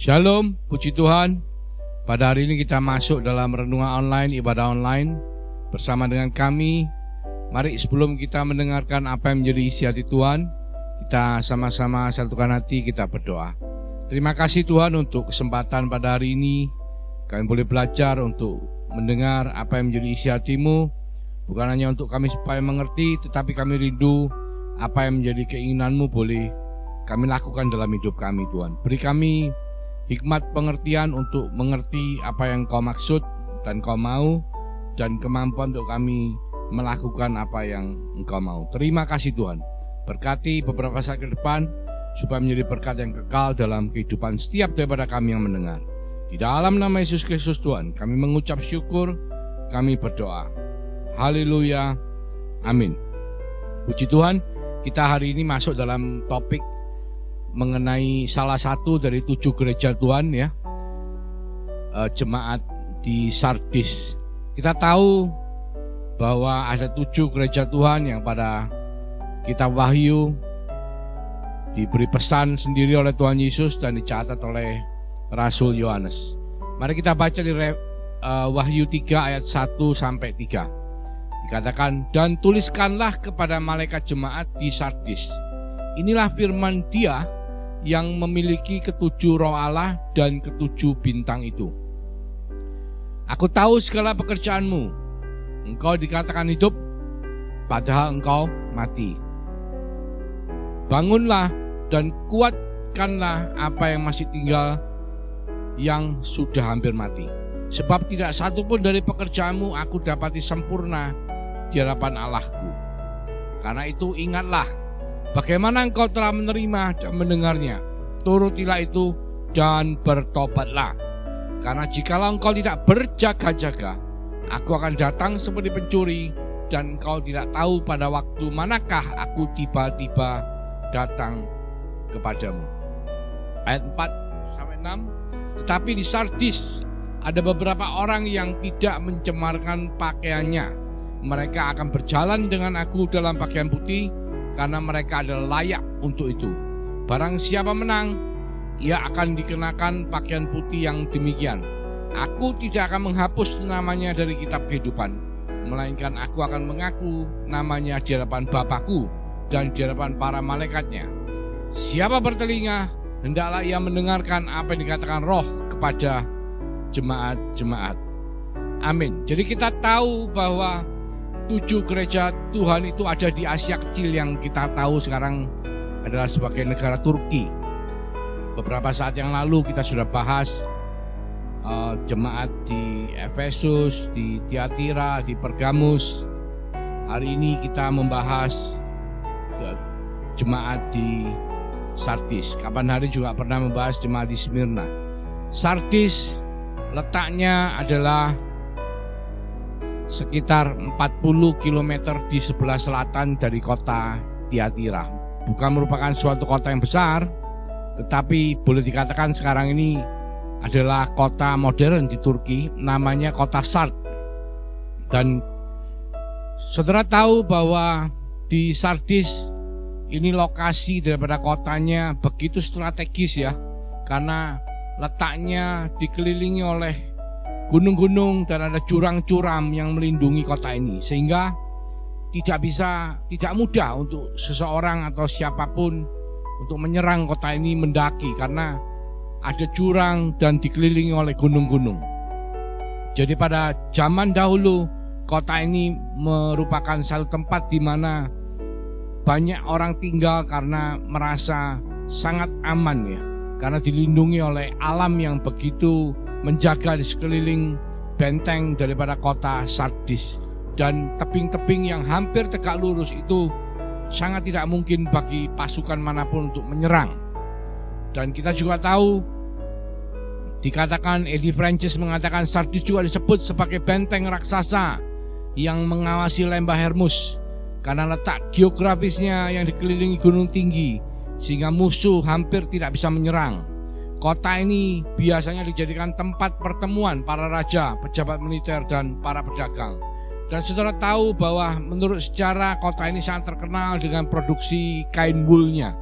Shalom, puji Tuhan. Pada hari ini kita masuk dalam renungan online, ibadah online bersama dengan kami. Mari sebelum kita mendengarkan apa yang menjadi isi hati Tuhan, kita sama-sama satukan hati, kita berdoa. Terima kasih Tuhan untuk kesempatan pada hari ini. Kami boleh belajar untuk mendengar apa yang menjadi isi hati-Mu. Bukan hanya untuk kami supaya mengerti, tetapi kami rindu apa yang menjadi keinginan-Mu boleh kami lakukan dalam hidup kami Tuhan. Beri kami hikmat pengertian untuk mengerti apa yang Kau maksud dan Kau mau, dan kemampuan untuk kami melakukan apa yang Engkau mau. Terima kasih Tuhan. Berkati beberapa saat ke depan supaya menjadi berkat yang kekal dalam kehidupan setiap daripada kami yang mendengar. Di dalam nama Yesus Kristus Tuhan, kami mengucap syukur, kami berdoa. Haleluya. Amin. Puji Tuhan, kita hari ini masuk dalam topik mengenai salah satu dari 7 gereja Tuhan ya, jemaat di Sardis. Kita tahu bahwa ada 7 gereja Tuhan yang pada kitab Wahyu diberi pesan sendiri oleh Tuhan Yesus dan dicatat oleh Rasul Yohanes. Mari kita baca di Wahyu 3 ayat 1-3. Dikatakan, dan tuliskanlah kepada malaikat jemaat di Sardis. Inilah firman Dia yang memiliki ketujuh roh Allah dan ketujuh bintang itu. Aku tahu segala pekerjaanmu. Engkau dikatakan hidup, padahal engkau mati. Bangunlah dan kuatkanlah apa yang masih tinggal, yang sudah hampir mati. Sebab tidak satu pun dari pekerjaanmu aku dapati sempurna di hadapan Allahku. Karena itu ingatlah bagaimana engkau telah menerima dan mendengarnya. Turutilah itu dan bertobatlah. Karena jikalau engkau tidak berjaga-jaga, aku akan datang seperti pencuri, dan engkau tidak tahu pada waktu manakah aku tiba-tiba datang kepadamu. Ayat 4-6. Tetapi di Sardis ada beberapa orang yang tidak mencemarkan pakaiannya. Mereka akan berjalan dengan aku dalam pakaian putih, karena mereka adalah layak untuk itu. Barang siapa menang, ia akan dikenakan pakaian putih yang demikian. Aku tidak akan menghapus namanya dari kitab kehidupan, melainkan aku akan mengaku namanya di hadapan Bapa-Ku dan di hadapan para malaikatnya. Siapa bertelinga, hendaklah ia mendengarkan apa yang dikatakan Roh kepada jemaat-jemaat. Amin. Jadi kita tahu bahwa 7 gereja Tuhan itu ada di Asia Kecil yang kita tahu sekarang adalah sebagai negara Turki. Beberapa saat yang lalu kita sudah bahas jemaat di Efesus, di Tiatira, di Pergamus. Hari ini kita membahas jemaat di Sardis. Kapan hari juga pernah membahas jemaat di Smyrna. Sardis letaknya adalah sekitar 40 km di sebelah selatan dari kota Tiatira. Bukan merupakan suatu kota yang besar, tetapi boleh dikatakan sekarang ini adalah kota modern di Turki, namanya kota Sard. Dan saudara tahu bahwa di Sardis ini lokasi daripada kotanya begitu strategis ya, karena letaknya dikelilingi oleh gunung-gunung dan ada jurang-curam yang melindungi kota ini, sehingga tidak mudah untuk seseorang atau siapapun untuk menyerang kota ini mendaki, karena ada jurang dan dikelilingi oleh gunung-gunung. Jadi pada zaman dahulu kota ini merupakan satu tempat di mana banyak orang tinggal karena merasa sangat aman ya, karena dilindungi oleh alam yang begitu menjaga di sekeliling benteng daripada kota Sardis. Dan tebing-tebing yang hampir tegak lurus itu sangat tidak mungkin bagi pasukan manapun untuk menyerang. Dan kita juga tahu, dikatakan Eddie Francis mengatakan Sardis juga disebut sebagai benteng raksasa yang mengawasi lembah Hermus, karena letak geografisnya yang dikelilingi gunung tinggi sehingga musuh hampir tidak bisa menyerang. Kota ini biasanya dijadikan tempat pertemuan para raja, pejabat militer, dan para pedagang. Dan saudara tahu bahwa menurut sejarah kota ini sangat terkenal dengan produksi kain woolnya.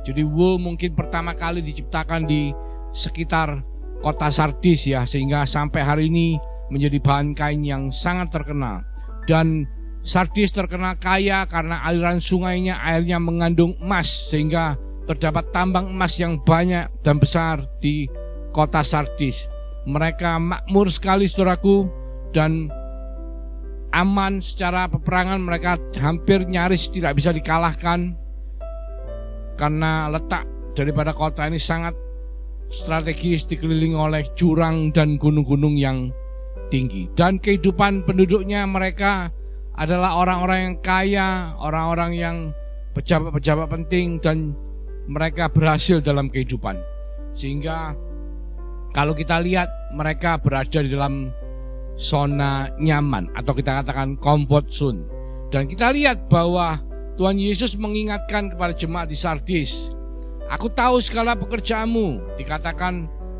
Jadi wool mungkin pertama kali diciptakan di sekitar kota Sardis ya, sehingga sampai hari ini menjadi bahan kain yang sangat terkenal. Dan Sardis terkenal kaya karena aliran sungainya airnya mengandung emas, sehingga terdapat tambang emas yang banyak dan besar di kota Sardis. Mereka makmur sekali saudaraku, dan aman secara peperangan. Mereka hampir nyaris tidak bisa dikalahkan karena letak daripada kota ini sangat strategis, dikelilingi oleh jurang dan gunung-gunung yang tinggi. Dan kehidupan penduduknya, mereka adalah orang-orang yang kaya, orang-orang yang pejabat-pejabat penting, dan mereka berhasil dalam kehidupan. Sehingga kalau kita lihat, mereka berada di dalam zona nyaman, atau kita katakan comfort zone. Dan kita lihat bahwa Tuhan Yesus mengingatkan kepada jemaat di Sardis, aku tahu segala pekerjaanmu,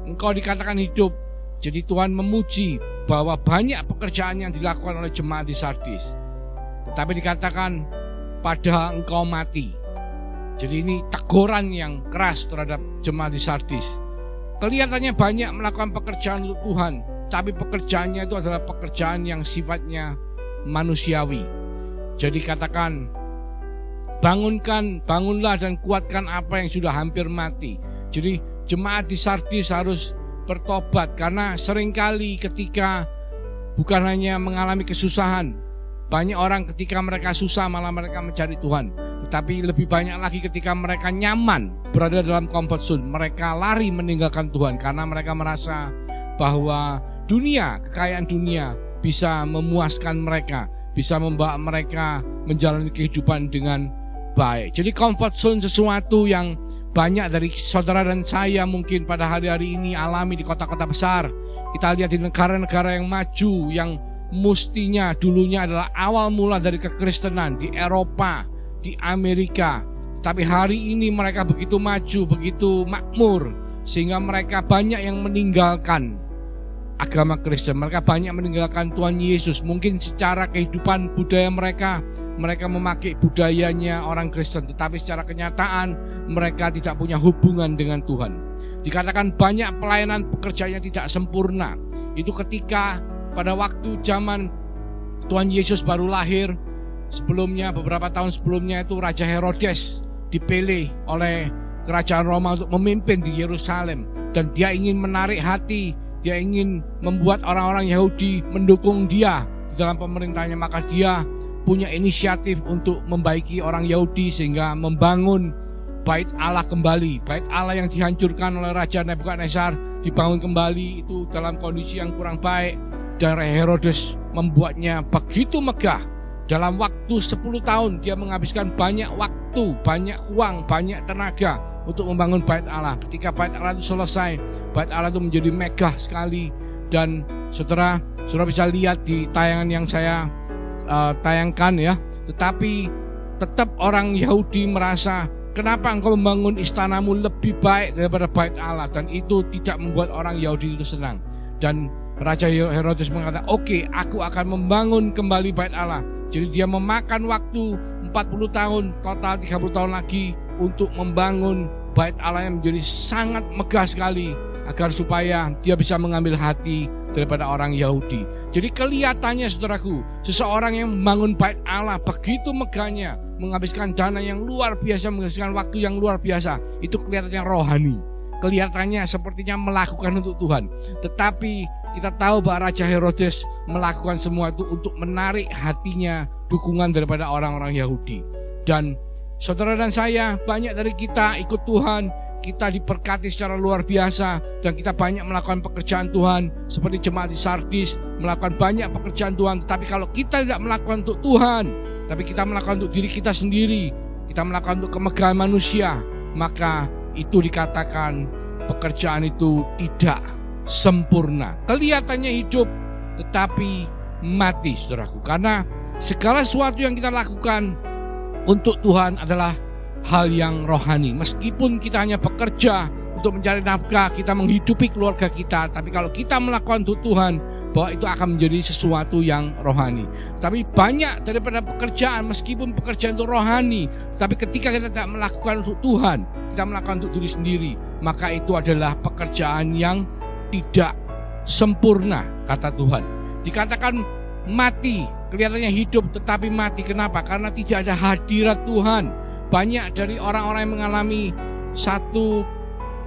engkau dikatakan hidup. Jadi Tuhan memuji bahwa banyak pekerjaan yang dilakukan oleh jemaat di Sardis, tetapi dikatakan padahal engkau mati. Jadi ini teguran yang keras terhadap jemaat di Sardis. Kelihatannya banyak melakukan pekerjaan untuk Tuhan, tapi pekerjaannya itu adalah pekerjaan yang sifatnya manusiawi. Jadi katakan, bangunlah dan kuatkan apa yang sudah hampir mati. Jadi jemaat di Sardis harus bertobat, karena seringkali ketika bukan hanya mengalami kesusahan, banyak orang ketika mereka susah malah mereka mencari Tuhan. Tetapi lebih banyak lagi ketika mereka nyaman berada dalam comfort zone, mereka lari meninggalkan Tuhan karena mereka merasa bahwa kekayaan dunia bisa memuaskan mereka, bisa membawa mereka menjalani kehidupan dengan baik. Jadi comfort zone sesuatu yang banyak dari saudara dan saya mungkin pada hari-hari ini alami di kota-kota besar. Kita lihat di negara-negara yang maju, yang mestinya dulunya adalah awal mula dari kekristenan, di Eropa, di Amerika. Tapi hari ini mereka begitu maju, begitu makmur, sehingga mereka banyak yang meninggalkan agama Kristen. Mereka banyak meninggalkan Tuhan Yesus. Mungkin secara kehidupan budaya mereka memakai budayanya orang Kristen, tetapi secara kenyataan mereka tidak punya hubungan dengan Tuhan. Dikatakan banyak pelayanan pekerjaannya tidak sempurna. Itu ketika pada waktu zaman Tuhan Yesus baru lahir, sebelumnya, beberapa tahun sebelumnya itu Raja Herodes dipilih oleh kerajaan Roma untuk memimpin di Yerusalem. Dan dia ingin menarik hati, dia ingin membuat orang-orang Yahudi mendukung dia di dalam pemerintahnya. Maka dia punya inisiatif untuk membaiki orang Yahudi sehingga membangun Bait Allah kembali. Bait Allah yang dihancurkan oleh Raja Nebukadnezar dibangun kembali, itu dalam kondisi yang kurang baik. Dan Herodes membuatnya begitu megah. Dalam waktu 10 tahun dia menghabiskan banyak waktu, banyak uang, banyak tenaga untuk membangun Bait Allah. Ketika Bait Allah itu selesai, Bait Allah itu menjadi megah sekali. Dan saudara bisa lihat di tayangan yang saya tayangkan ya. Tetapi tetap orang Yahudi merasa, kenapa engkau membangun istanamu lebih baik daripada Bait Allah? Dan itu tidak membuat orang Yahudi itu senang. Dan Raja Herodes mengatakan, oke, aku akan membangun kembali Bait Allah. Jadi dia memakan waktu 40 tahun, total 30 tahun lagi untuk membangun Bait Allah yang menjadi sangat megah sekali, agar supaya dia bisa mengambil hati daripada orang Yahudi. Jadi kelihatannya saudaraku, seseorang yang membangun Bait Allah begitu megahnya, menghabiskan dana yang luar biasa, menghabiskan waktu yang luar biasa, itu kelihatannya rohani. Kelihatannya sepertinya melakukan untuk Tuhan. Tetapi kita tahu bahwa Raja Herodes melakukan semua itu untuk menarik hatinya dukungan daripada orang-orang Yahudi. Dan saudara dan saya, banyak dari kita ikut Tuhan, kita diberkati secara luar biasa, dan kita banyak melakukan pekerjaan Tuhan seperti jemaat di Sardis melakukan banyak pekerjaan Tuhan. Tetapi kalau kita tidak melakukan untuk Tuhan, tapi kita melakukan untuk diri kita sendiri, kita melakukan untuk kemegahan manusia, maka itu dikatakan pekerjaan itu tidak sempurna. Kelihatannya hidup tetapi mati, saudaraku. Karena segala sesuatu yang kita lakukan untuk Tuhan adalah hal yang rohani. Meskipun kita hanya bekerja untuk mencari nafkah, kita menghidupi keluarga kita, tapi kalau kita melakukan untuk Tuhan, bahwa itu akan menjadi sesuatu yang rohani. Tapi banyak daripada pekerjaan, meskipun pekerjaan itu rohani, tapi ketika kita tidak melakukan untuk Tuhan, kita melakukan untuk diri sendiri, maka itu adalah pekerjaan yang tidak sempurna, kata Tuhan. Dikatakan mati, kelihatannya hidup tetapi mati. Kenapa? Karena tidak ada hadirat Tuhan. Banyak dari orang-orang yang mengalami satu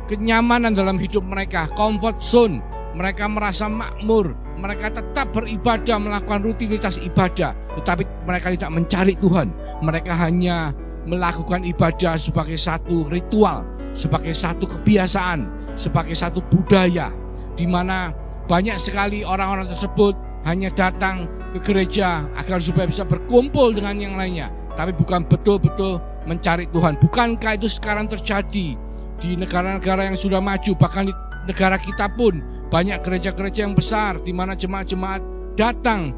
kenyamanan dalam hidup mereka, comfort zone. Mereka merasa makmur, mereka tetap beribadah, melakukan rutinitas ibadah, tetapi mereka tidak mencari Tuhan. Mereka hanya melakukan ibadah sebagai satu ritual, sebagai satu kebiasaan, sebagai satu budaya, di mana banyak sekali orang-orang tersebut hanya datang ke gereja agar supaya bisa berkumpul dengan yang lainnya, tapi bukan betul-betul mencari Tuhan. Bukankah itu sekarang terjadi di negara-negara yang sudah maju, bahkan di negara kita pun banyak gereja-gereja yang besar di mana jemaat-jemaat datang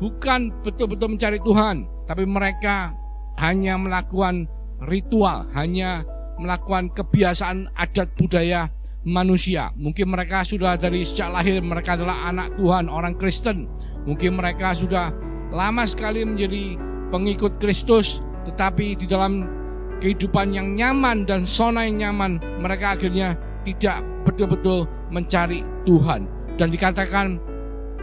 bukan betul-betul mencari Tuhan, tapi mereka hanya melakukan ritual, hanya melakukan kebiasaan adat budaya manusia. Mungkin mereka sudah dari sejak lahir mereka adalah anak Tuhan, orang Kristen. Mungkin mereka sudah lama sekali menjadi pengikut Kristus, tetapi di dalam kehidupan yang nyaman dan zona yang nyaman, mereka akhirnya tidak betul-betul mencari Tuhan. Dan dikatakan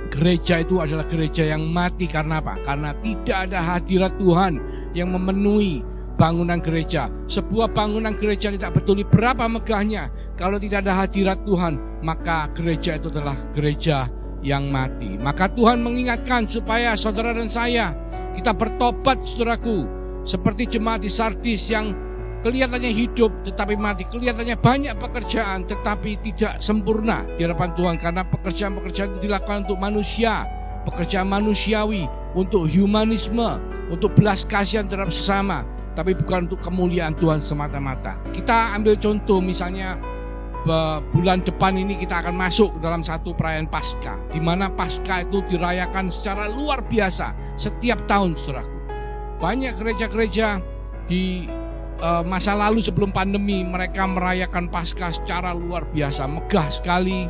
gereja itu adalah gereja yang mati. Karena apa? Karena tidak ada hadirat Tuhan yang memenuhi bangunan gereja. Sebuah bangunan gereja tidak peduli berapa megahnya, kalau tidak ada hadirat Tuhan, maka gereja itu adalah gereja yang mati. Maka Tuhan mengingatkan supaya saudara dan saya, kita bertobat, saudaraku, seperti jemaat di Sardis yang kelihatannya hidup tetapi mati, kelihatannya banyak pekerjaan tetapi tidak sempurna di hadapan Tuhan, karena pekerjaan-pekerjaan itu dilakukan untuk manusia, pekerjaan manusiawi, untuk humanisme, untuk belas kasihan terhadap sesama, tapi bukan untuk kemuliaan Tuhan semata-mata. Kita ambil contoh misalnya bulan depan ini kita akan masuk dalam satu perayaan Paskah, di mana Paskah itu dirayakan secara luar biasa setiap tahun, saudaraku. Banyak gereja-gereja di masa lalu sebelum pandemi, mereka merayakan Paskah secara luar biasa, megah sekali.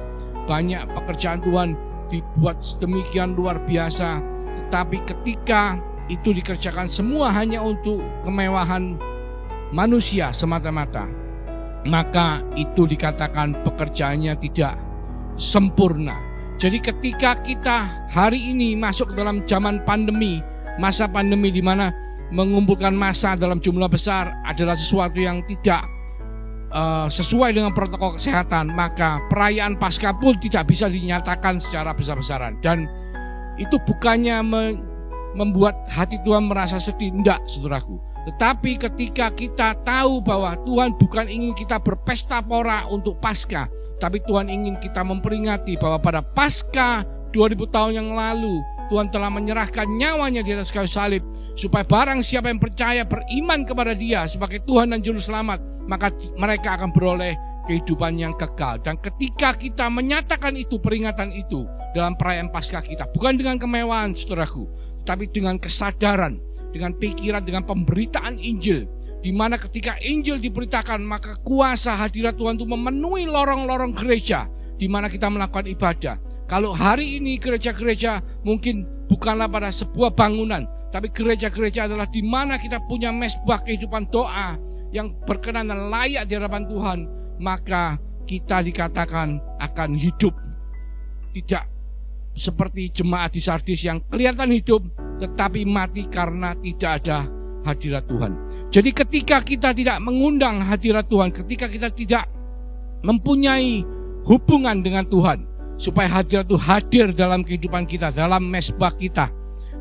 Banyak pekerjaan Tuhan dibuat sedemikian luar biasa. Tetapi ketika itu dikerjakan semua hanya untuk kemewahan manusia semata-mata, maka itu dikatakan pekerjaannya tidak sempurna. Jadi ketika kita hari ini masuk dalam zaman pandemi, masa pandemi di mana mengumpulkan massa dalam jumlah besar adalah sesuatu yang tidak sesuai dengan protokol kesehatan, maka perayaan Paskah pun tidak bisa dinyatakan secara besar-besaran. Dan itu bukannya membuat hati Tuhan merasa sedih, enggak, saudaraku. Tetapi ketika kita tahu bahwa Tuhan bukan ingin kita berpesta pora untuk Paskah, tapi Tuhan ingin kita memperingati bahwa pada Paskah 2000 tahun yang lalu Tuhan telah menyerahkan nyawanya di atas kayu salib, supaya barang siapa yang percaya beriman kepada Dia sebagai Tuhan dan Juru Selamat, maka mereka akan beroleh kehidupan yang kekal. Dan ketika kita menyatakan itu, peringatan itu dalam perayaan Paskah kita, bukan dengan kemewahan, saudaraku, tapi dengan kesadaran, dengan pikiran, dengan pemberitaan Injil, di mana ketika Injil diberitakan, maka kuasa hadirat Tuhan itu memenuhi lorong-lorong gereja di mana kita melakukan ibadah. Kalau hari ini gereja-gereja mungkin bukanlah pada sebuah bangunan, tapi gereja-gereja adalah di mana kita punya mezbah kehidupan doa yang berkenan dan layak di hadapan Tuhan, maka kita dikatakan akan hidup. Tidak seperti jemaat di Sardis yang kelihatan hidup tetapi mati karena tidak ada hadirat Tuhan. Jadi ketika kita tidak mengundang hadirat Tuhan, ketika kita tidak mempunyai hubungan dengan Tuhan, supaya hadirat itu hadir dalam kehidupan kita, dalam mezbah kita,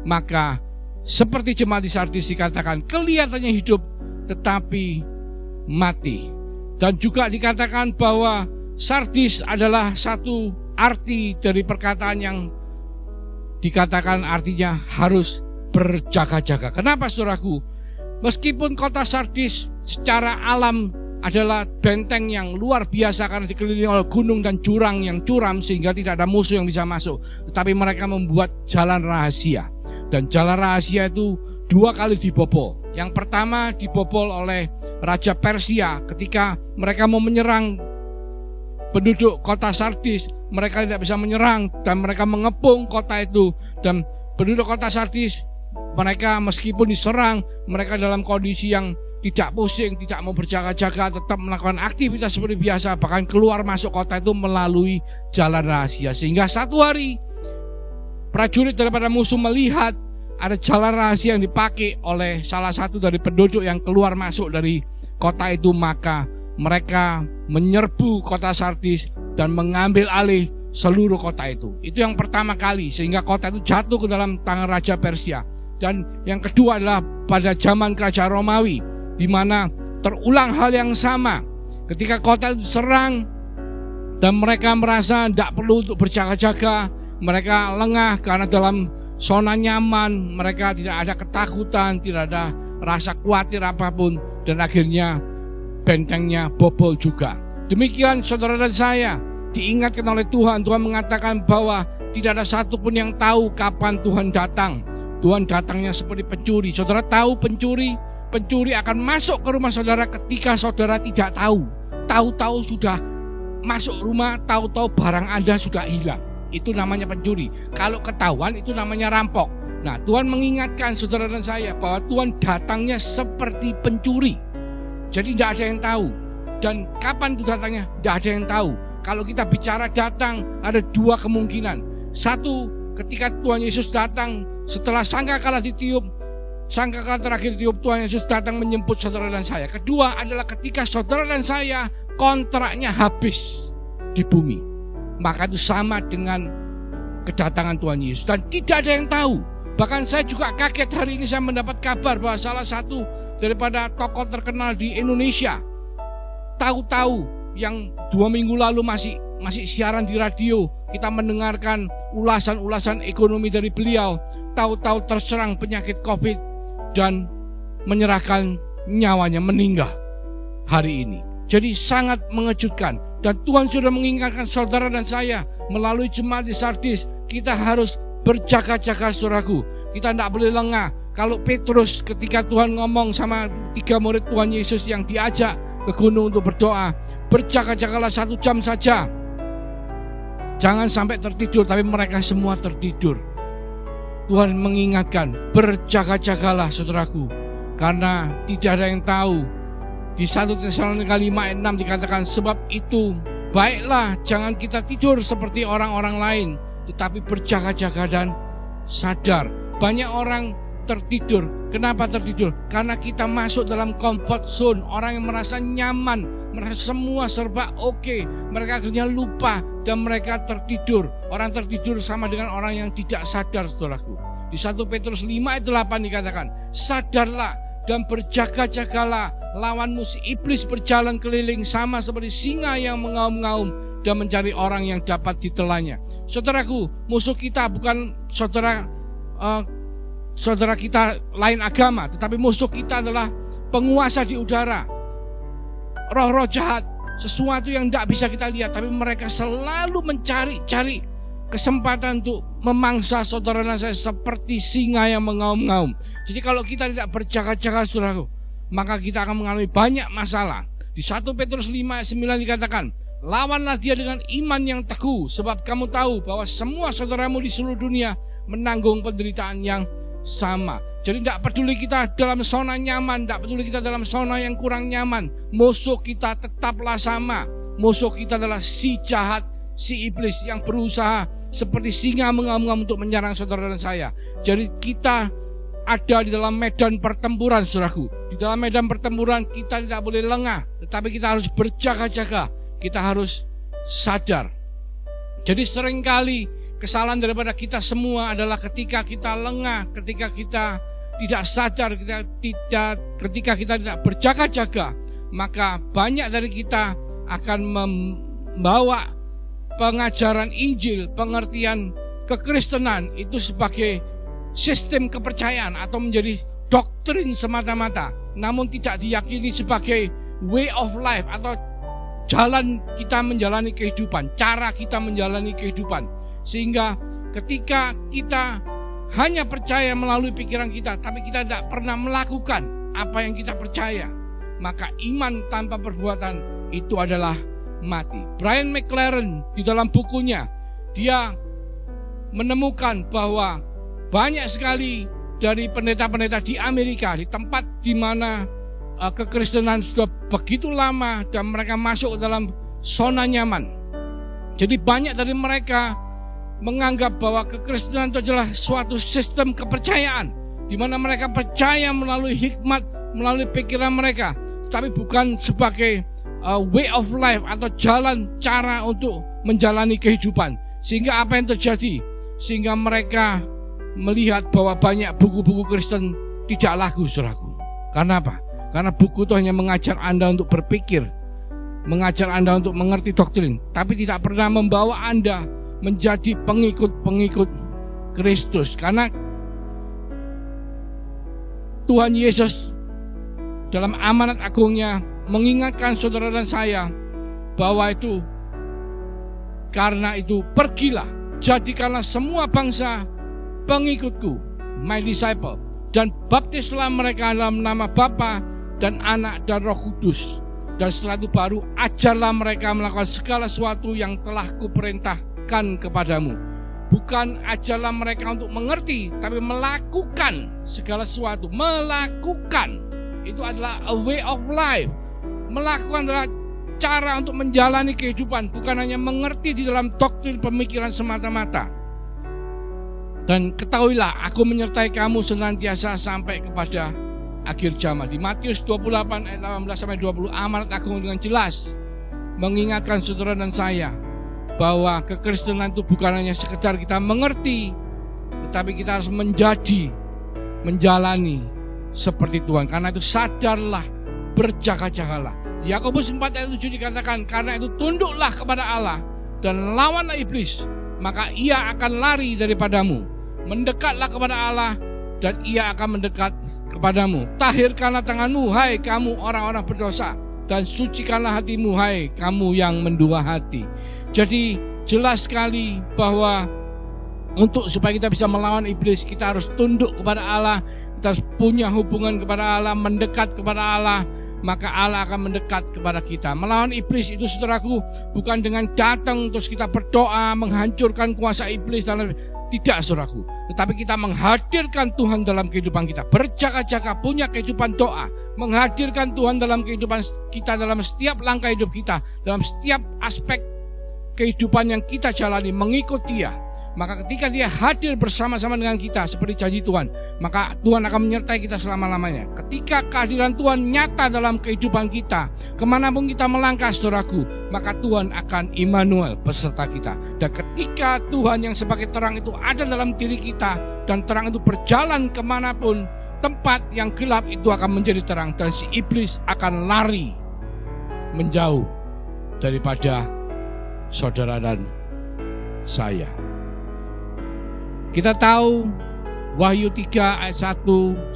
maka seperti jemaat di Sardis dikatakan kelihatannya hidup tetapi mati. Dan juga dikatakan bahwa Sardis adalah satu arti dari perkataan yang dikatakan artinya harus berjaga-jaga. Kenapa, saudaraku? Meskipun kota Sardis secara alam adalah benteng yang luar biasa karena dikelilingi oleh gunung dan jurang yang curam sehingga tidak ada musuh yang bisa masuk, tetapi mereka membuat jalan rahasia. Dan jalan rahasia itu 2 kali dibobol. Yang pertama dibobol oleh Raja Persia ketika mereka mau menyerang penduduk kota Sardis. Mereka tidak bisa menyerang dan mereka mengepung kota itu. Dan penduduk kota Sardis, mereka meskipun diserang, mereka dalam kondisi yang tidak pusing, tidak mau berjaga-jaga, tetap melakukan aktivitas seperti biasa, bahkan keluar masuk kota itu melalui jalan rahasia. Sehingga satu hari prajurit daripada musuh melihat ada jalan rahasia yang dipakai oleh salah satu dari penduduk yang keluar masuk dari kota itu, maka mereka menyerbu kota Sardis dan mengambil alih seluruh kota itu. Itu yang pertama kali, sehingga kota itu jatuh ke dalam tangan Raja Persia. Dan yang kedua adalah pada zaman Kerajaan Romawi, di mana terulang hal yang sama. Ketika kota itu diserang dan mereka merasa tidak perlu untuk berjaga-jaga, mereka lengah karena dalam zona nyaman, mereka tidak ada ketakutan, tidak ada rasa khawatir apapun, dan akhirnya bentengnya bobol juga. Demikian saudara dan saya diingatkan oleh Tuhan. Tuhan mengatakan bahwa tidak ada satupun yang tahu kapan Tuhan datang. Tuhan datangnya seperti pencuri. Saudara tahu pencuri akan masuk ke rumah saudara ketika saudara tidak tahu. Tahu-tahu sudah masuk rumah, tahu-tahu barang Anda sudah hilang. Itu namanya pencuri. Kalau ketahuan itu namanya rampok. Nah, Tuhan mengingatkan saudara dan saya bahwa Tuhan datangnya seperti pencuri. Jadi tidak ada yang tahu. Dan kapan itu datangnya? Tidak ada yang tahu. Kalau kita bicara datang, ada dua kemungkinan. Satu, ketika Tuhan Yesus datang setelah sangkakala ditiup, sangkakala terakhir ditiup, Tuhan Yesus datang menjemput saudara dan saya. Kedua adalah ketika saudara dan saya kontraknya habis di bumi. Maka itu sama dengan kedatangan Tuhan Yesus. Dan tidak ada yang tahu. Bahkan saya juga kaget hari ini saya mendapat kabar bahwa salah satu daripada tokoh terkenal di Indonesia, tahu-tahu yang 2 minggu lalu masih siaran di radio, kita mendengarkan ulasan-ulasan ekonomi dari beliau, tahu-tahu terserang penyakit COVID dan menyerahkan nyawanya, meninggal hari ini. Jadi sangat mengejutkan. Dan Tuhan sudah mengingatkan saudara dan saya melalui jemaat di Sardis, kita harus berjaga-jaga saudaraku. Kita tidak boleh lengah. Kalau Petrus ketika Tuhan ngomong sama 3 murid Tuhan Yesus yang diajak ke gunung untuk berdoa, berjaga-jagalah 1 jam saja. Jangan sampai tertidur, tapi mereka semua tertidur. Tuhan mengingatkan, berjaga-jagalah saudaraku, karena tidak ada yang tahu. Di 1 Tesalonika 5 ayat 6 dikatakan, sebab itu baiklah jangan kita tidur seperti orang-orang lain, tetapi berjaga-jaga dan sadar. Banyak orang tertidur. Kenapa tertidur? Karena kita masuk dalam comfort zone. Orang yang merasa nyaman, merasa semua serba oke, mereka akhirnya lupa dan mereka tertidur. Orang tertidur sama dengan orang yang tidak sadar, saudaraku. Di 1 Petrus 5 ayat 8 dikatakan, sadarlah dan berjaga-jagalah, lawanmu si iblis berjalan keliling sama seperti singa yang mengaum-ngaum dan mencari orang yang dapat ditelannya. Saudaraku, musuh kita bukan saudara kita lain agama, tetapi musuh kita adalah penguasa di udara, roh-roh jahat, sesuatu yang tidak bisa kita lihat, tapi mereka selalu mencari kesempatan untuk memangsa saudara dan saya seperti singa yang mengaum-ngaum. Jadi kalau kita tidak berjaga-jaga saudaraku, maka kita akan mengalami banyak masalah. Di 1 Petrus 5 ayat 9 dikatakan, lawanlah dia dengan iman yang teguh, sebab kamu tahu bahwa semua saudaramu di seluruh dunia menanggung penderitaan yang sama. Jadi tidak peduli kita dalam zona nyaman, tidak peduli kita dalam zona yang kurang nyaman, musuh kita tetaplah sama. Musuh kita adalah si jahat, si iblis yang berusaha seperti singa mengaum-ngaum untuk menyerang saudara dan saya. Jadi kita ada di dalam medan pertempuran, saudaraku. Di dalam medan pertempuran kita tidak boleh lengah, tetapi kita harus berjaga-jaga. Kita harus sadar. Jadi seringkali kesalahan daripada kita semua adalah ketika kita lengah, ketika kita tidak sadar, ketika kita tidak berjaga-jaga, maka banyak dari kita akan membawa pengajaran Injil, pengertian kekristenan itu sebagai sistem kepercayaan atau menjadi doktrin semata-mata, namun tidak diyakini sebagai way of life atau jalan kita menjalani kehidupan, cara kita menjalani kehidupan. Sehingga ketika kita hanya percaya melalui pikiran kita, tapi kita tidak pernah melakukan apa yang kita percaya, maka iman tanpa perbuatan itu adalah mati. Brian McLaren di dalam bukunya, dia menemukan bahwa banyak sekali dari pendeta-pendeta di Amerika, di tempat di mana kekristenan sudah begitu lama dan mereka masuk dalam zona nyaman. Jadi banyak dari mereka menganggap bahwa kekristenan itu adalah suatu sistem kepercayaan di mana mereka percaya melalui hikmat, melalui pikiran mereka, tapi bukan sebagai way of life atau jalan cara untuk menjalani kehidupan. Sehingga apa yang terjadi? Sehingga mereka melihat bahwa banyak buku-buku Kristen tidak laku, saudaraku. Karena apa? Karena buku itu hanya mengajar Anda untuk berpikir, mengajar Anda untuk mengerti doktrin, tapi tidak pernah membawa Anda menjadi pengikut-pengikut Kristus. Karena Tuhan Yesus dalam amanat agungnya mengingatkan saudara dan saya bahwa itu, karena itu pergilah, jadikanlah semua bangsa pengikutku, my disciple, dan baptislah mereka dalam nama Bapa dan Anak dan Roh Kudus. Dan setelah itu baru ajarlah mereka melakukan segala sesuatu yang telah kuperintahkan kepadamu. Bukan ajarlah mereka untuk mengerti, tapi melakukan segala sesuatu. Melakukan itu adalah a way of life. Melakukan adalah cara untuk menjalani kehidupan, bukan hanya mengerti di dalam doktrin pemikiran semata-mata. Dan ketahuilah, aku menyertai kamu senantiasa sampai kepada akhir zaman. Di Matius 28 ayat 18-20, amanat agung dengan jelas mengingatkan saudara dan saya bahwa kekristenan itu bukan hanya sekedar kita mengerti, tetapi kita harus menjalani seperti Tuhan. Karena itu sadarlah, berjaga-jagalah. Yakobus 4 ayat 7 dikatakan, karena itu tunduklah kepada Allah dan lawanlah iblis, maka ia akan lari daripadamu. Mendekatlah kepada Allah dan ia akan mendekat kepadamu. Tahirkanlah tanganmu, hai kamu orang-orang berdosa, dan sucikanlah hatimu, hai kamu yang mendua hati. Jadi jelas sekali bahwa supaya kita bisa melawan iblis, kita harus tunduk kepada Allah, kita harus punya hubungan kepada Allah, mendekat kepada Allah, maka Allah akan mendekat kepada kita. Melawan iblis itu, saudaraku, bukan dengan datang terus kita berdoa menghancurkan kuasa iblis dan tidak, saudaraku, tetapi kita menghadirkan Tuhan dalam kehidupan kita, berjaga-jaga, punya kehidupan doa, menghadirkan Tuhan dalam kehidupan kita, dalam setiap langkah hidup kita, dalam setiap aspek kehidupan yang kita jalani, mengikut Dia. Maka ketika Dia hadir bersama-sama dengan kita seperti janji Tuhan, maka Tuhan akan menyertai kita selama-lamanya. Ketika kehadiran Tuhan nyata dalam kehidupan kita, kemanapun kita melangkah, saudaraku, maka Tuhan akan Immanuel beserta kita. Dan ketika Tuhan yang sebagai terang itu ada dalam diri kita, dan terang itu berjalan kemanapun, tempat yang gelap itu akan menjadi terang, dan si iblis akan lari menjauh daripada saudara dan saya. Kita tahu Wahyu 3 ayat 1-6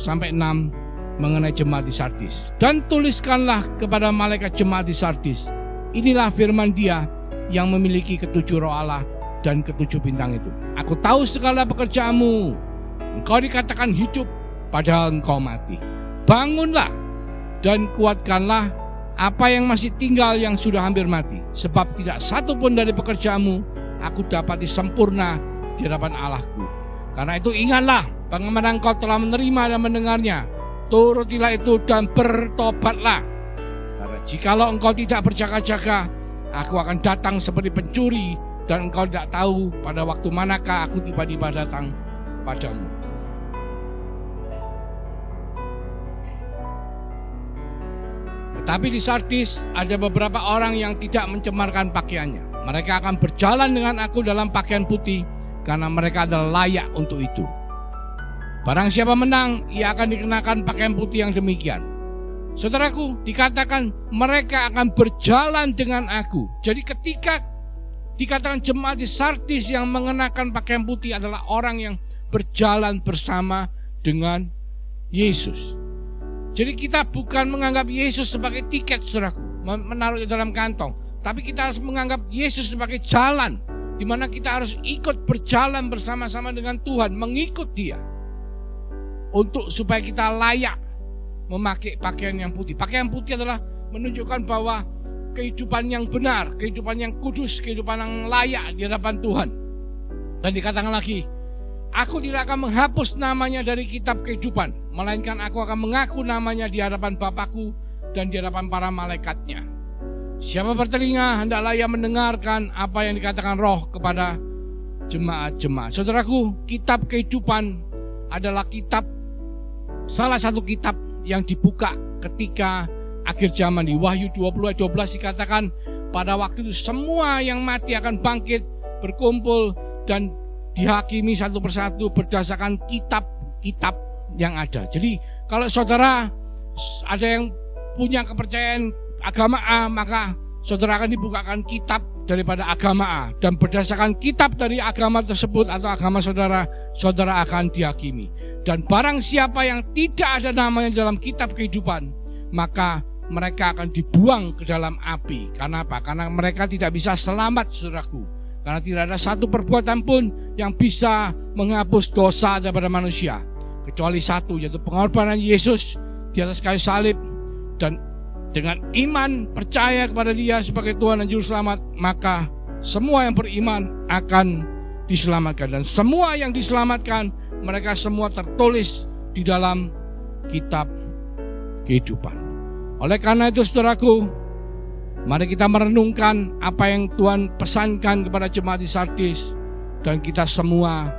mengenai jemaat di Sardis. Dan tuliskanlah kepada malaikat jemaat di Sardis, inilah firman Dia yang memiliki ketujuh roh Allah dan ketujuh bintang itu. Aku tahu segala pekerjaanmu, engkau dikatakan hidup padahal engkau mati. Bangunlah dan kuatkanlah apa yang masih tinggal yang sudah hampir mati. Sebab tidak satu pun dari pekerjaanmu aku dapati sempurna di hadapan Allahku. Karena itu ingatlah bagaimana engkau telah menerima dan mendengarnya, turutilah itu dan bertobatlah. Karena jikalau engkau tidak berjaga-jaga, aku akan datang seperti pencuri, dan engkau tidak tahu pada waktu manakah aku tiba-tiba datang padamu. Tetapi di Sardis ada beberapa orang yang tidak mencemarkan pakaiannya. Mereka akan berjalan dengan aku dalam pakaian putih, karena mereka adalah layak untuk itu. Barang siapa menang, ia akan dikenakan pakaian putih yang demikian. Saudaraku, dikatakan mereka akan berjalan dengan aku. Jadi ketika dikatakan jemaat di Sardis yang mengenakan pakaian putih adalah orang yang berjalan bersama dengan Yesus. Jadi kita bukan menganggap Yesus sebagai tiket, saudaraku, menaruh di dalam kantong, tapi kita harus menganggap Yesus sebagai jalan, di mana kita harus ikut berjalan bersama-sama dengan Tuhan, mengikut Dia, supaya kita layak memakai pakaian yang putih. Pakaian putih adalah menunjukkan bahwa kehidupan yang benar, kehidupan yang kudus, kehidupan yang layak di hadapan Tuhan. Dan dikatakan lagi, aku tidak akan menghapus namanya dari kitab kehidupan, melainkan aku akan mengaku namanya di hadapan Bapakku dan di hadapan para malaikatnya. Siapa bertelinga, hendaklah ia mendengarkan apa yang dikatakan Roh kepada jemaat-jemaat. Saudaraku, kitab kehidupan adalah salah satu kitab yang dibuka ketika akhir zaman. Di Wahyu 20 ayat 12 dikatakan, pada waktu itu semua yang mati akan bangkit, berkumpul dan dihakimi satu persatu berdasarkan kitab-kitab yang ada. Jadi kalau saudara ada yang punya kepercayaan agama A, maka saudara akan dibukakan kitab daripada agama A, dan berdasarkan kitab dari agama tersebut atau agama saudara, saudara akan dihakimi. Dan barang siapa yang tidak ada namanya dalam kitab kehidupan, maka mereka akan dibuang ke dalam api. Karena apa? Karena mereka tidak bisa selamat, saudaraku. Karena tidak ada satu perbuatan pun yang bisa menghapus dosa daripada manusia, kecuali satu, yaitu pengorbanan Yesus di atas kayu salib. Dan dengan iman percaya kepada Dia sebagai Tuhan dan Juru Selamat, maka semua yang beriman akan diselamatkan. Dan semua yang diselamatkan, mereka semua tertulis di dalam kitab kehidupan. Oleh karena itu, saudaraku, mari kita merenungkan apa yang Tuhan pesankan kepada jemaat di Sardis, dan kita semua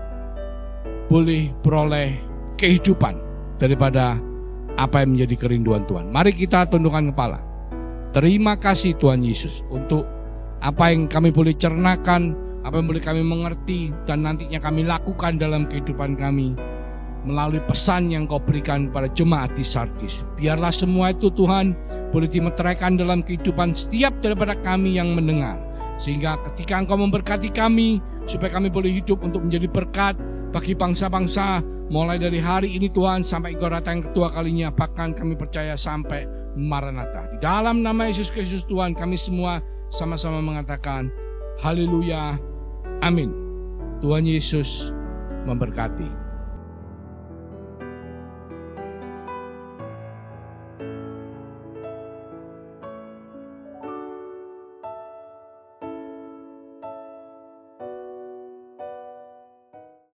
boleh beroleh kehidupan daripada apa yang menjadi kerinduan Tuhan. Mari kita tundukkan kepala. Terima kasih Tuhan Yesus untuk apa yang kami boleh cernakan, apa yang boleh kami mengerti, dan nantinya kami lakukan dalam kehidupan kami melalui pesan yang Kau berikan kepada jemaat di Sardis. Biarlah semua itu Tuhan boleh dimeteraikan dalam kehidupan setiap daripada kami yang mendengar, sehingga ketika Engkau memberkati kami, supaya kami boleh hidup untuk menjadi berkat bagi bangsa-bangsa, mulai dari hari ini Tuhan sampai Engkau datang kedua kalinya, bahkan kami percaya sampai Maranatha. Di dalam nama Yesus Kristus Tuhan, kami semua sama-sama mengatakan haleluya, amin. Tuhan Yesus memberkati.